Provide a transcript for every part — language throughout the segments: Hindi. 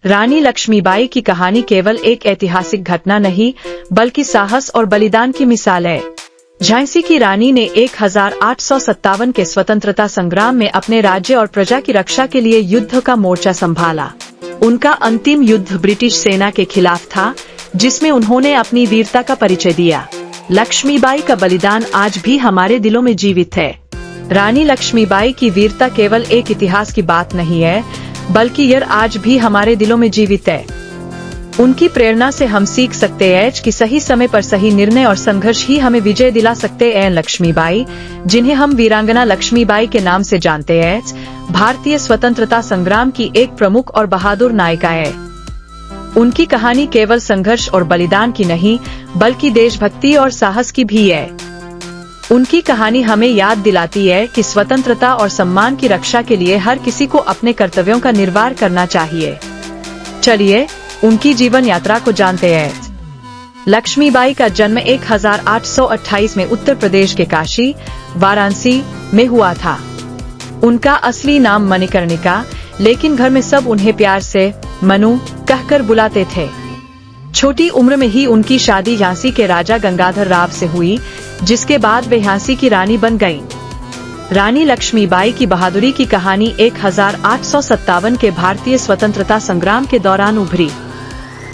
रानी लक्ष्मीबाई की कहानी केवल एक ऐतिहासिक घटना नहीं बल्कि साहस और बलिदान की मिसाल है। झांसी की रानी ने 1857 के स्वतंत्रता संग्राम में अपने राज्य और प्रजा की रक्षा के लिए युद्ध का मोर्चा संभाला। उनका अंतिम युद्ध ब्रिटिश सेना के खिलाफ था, जिसमें उन्होंने अपनी वीरता का परिचय दिया। लक्ष्मीबाई का बलिदान आज भी हमारे दिलों में जीवित है। रानी लक्ष्मीबाई की वीरता केवल एक इतिहास की बात नहीं है, बल्कि यह आज भी हमारे दिलों में जीवित है। उनकी प्रेरणा से हम सीख सकते हैं कि सही समय पर सही निर्णय और संघर्ष ही हमें विजय दिला सकते हैं। लक्ष्मीबाई, जिन्हें हम वीरांगना लक्ष्मीबाई के नाम से जानते हैं, भारतीय स्वतंत्रता संग्राम की एक प्रमुख और बहादुर नायिका है। उनकी कहानी केवल संघर्ष और बलिदान की नहीं, बल्कि देशभक्ति और साहस की भी है। उनकी कहानी हमें याद दिलाती है कि स्वतंत्रता और सम्मान की रक्षा के लिए हर किसी को अपने कर्तव्यों का निर्वाह करना चाहिए। चलिए उनकी जीवन यात्रा को जानते हैं। लक्ष्मीबाई का जन्म 1828 में उत्तर प्रदेश के काशी, वाराणसी में हुआ था। उनका असली नाम मणिकर्णिका, लेकिन घर में सब उन्हें प्यार से मनु कहकर बुलाते थे। छोटी उम्र में ही उनकी शादी झांसी के राजा गंगाधर राव से हुई, जिसके बाद वे झांसी की रानी बन गईं। रानी लक्ष्मीबाई की बहादुरी की कहानी 1857 के भारतीय स्वतंत्रता संग्राम के दौरान उभरी।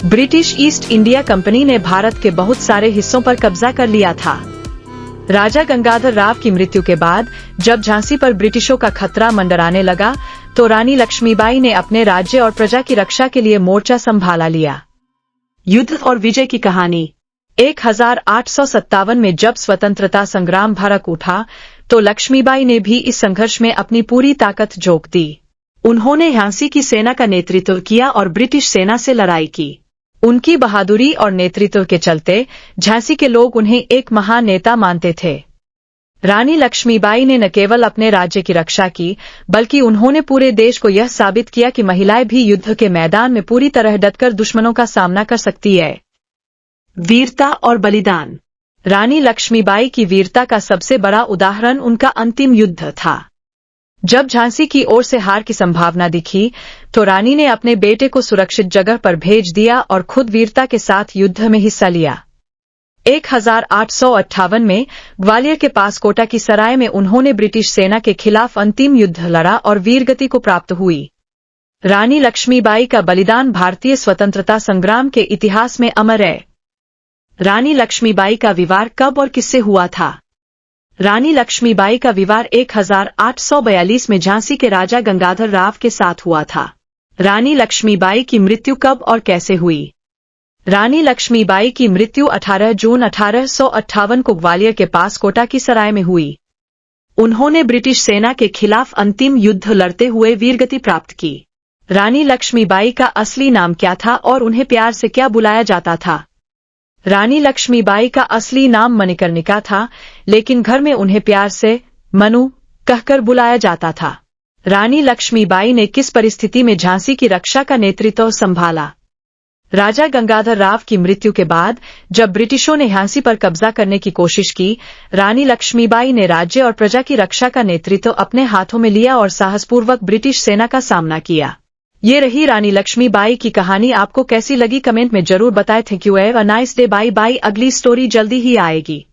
ब्रिटिश ईस्ट इंडिया कंपनी ने भारत के बहुत सारे हिस्सों पर कब्जा कर लिया था। राजा गंगाधर राव की मृत्यु के बाद जब झांसी पर ब्रिटिशों का खतरा मंडराने लगा, तो रानी लक्ष्मीबाई ने अपने राज्य और प्रजा की रक्षा के लिए मोर्चा संभाला लिया। युद्ध और विजय की कहानी 1857 में जब स्वतंत्रता संग्राम भड़क उठा, तो लक्ष्मीबाई ने भी इस संघर्ष में अपनी पूरी ताकत झोंक दी। उन्होंने झांसी की सेना का नेतृत्व किया और ब्रिटिश सेना से लड़ाई की। उनकी बहादुरी और नेतृत्व के चलते झांसी के लोग उन्हें एक महान नेता मानते थे। रानी लक्ष्मीबाई ने न केवल अपने राज्य की रक्षा की, बल्कि उन्होंने पूरे देश को यह साबित किया कि महिलाएं भी युद्ध के मैदान में पूरी तरह डटकर दुश्मनों का सामना कर सकती है। वीरता और बलिदान। रानी लक्ष्मीबाई की वीरता का सबसे बड़ा उदाहरण उनका अंतिम युद्ध था। जब झांसी की ओर से हार की संभावना दिखी, तो रानी ने अपने बेटे को सुरक्षित जगह पर भेज दिया और खुद वीरता के साथ युद्ध में हिस्सा लिया। 1858 में ग्वालियर के पास कोटा की सराय में उन्होंने ब्रिटिश सेना के खिलाफ अंतिम युद्ध लड़ा और वीरगति को प्राप्त हुई। रानी लक्ष्मीबाई का बलिदान भारतीय स्वतंत्रता संग्राम के इतिहास में अमर है। रानी लक्ष्मीबाई का विवाह कब और किससे हुआ था? रानी लक्ष्मीबाई का विवाह 1842 में झांसी के राजा गंगाधर राव के साथ हुआ था। रानी लक्ष्मीबाई की मृत्यु कब और कैसे हुई? रानी लक्ष्मीबाई की मृत्यु 18 जून 1858 को ग्वालियर के पास कोटा की सराय में हुई। उन्होंने ब्रिटिश सेना के खिलाफ अंतिम युद्ध लड़ते हुए वीरगति प्राप्त की। रानी लक्ष्मीबाई का असली नाम क्या था और उन्हें प्यार से क्या बुलाया जाता था? रानी लक्ष्मीबाई का असली नाम मणिकर्णिका था, लेकिन घर में उन्हें प्यार से मनु कहकर बुलाया जाता था। रानी लक्ष्मीबाई ने किस परिस्थिति में झांसी की रक्षा का नेतृत्व संभाला? राजा गंगाधर राव की मृत्यु के बाद जब ब्रिटिशों ने झांसी पर कब्जा करने की कोशिश की, रानी लक्ष्मीबाई ने राज्य और प्रजा की रक्षा का नेतृत्व अपने हाथों में लिया और साहसपूर्वक ब्रिटिश सेना का सामना किया। ये रही रानी लक्ष्मीबाई की कहानी। आपको कैसी लगी कमेंट में जरूर बताएं। Thank you, have a nice day, bye bye. अगली स्टोरी जल्दी ही आएगी।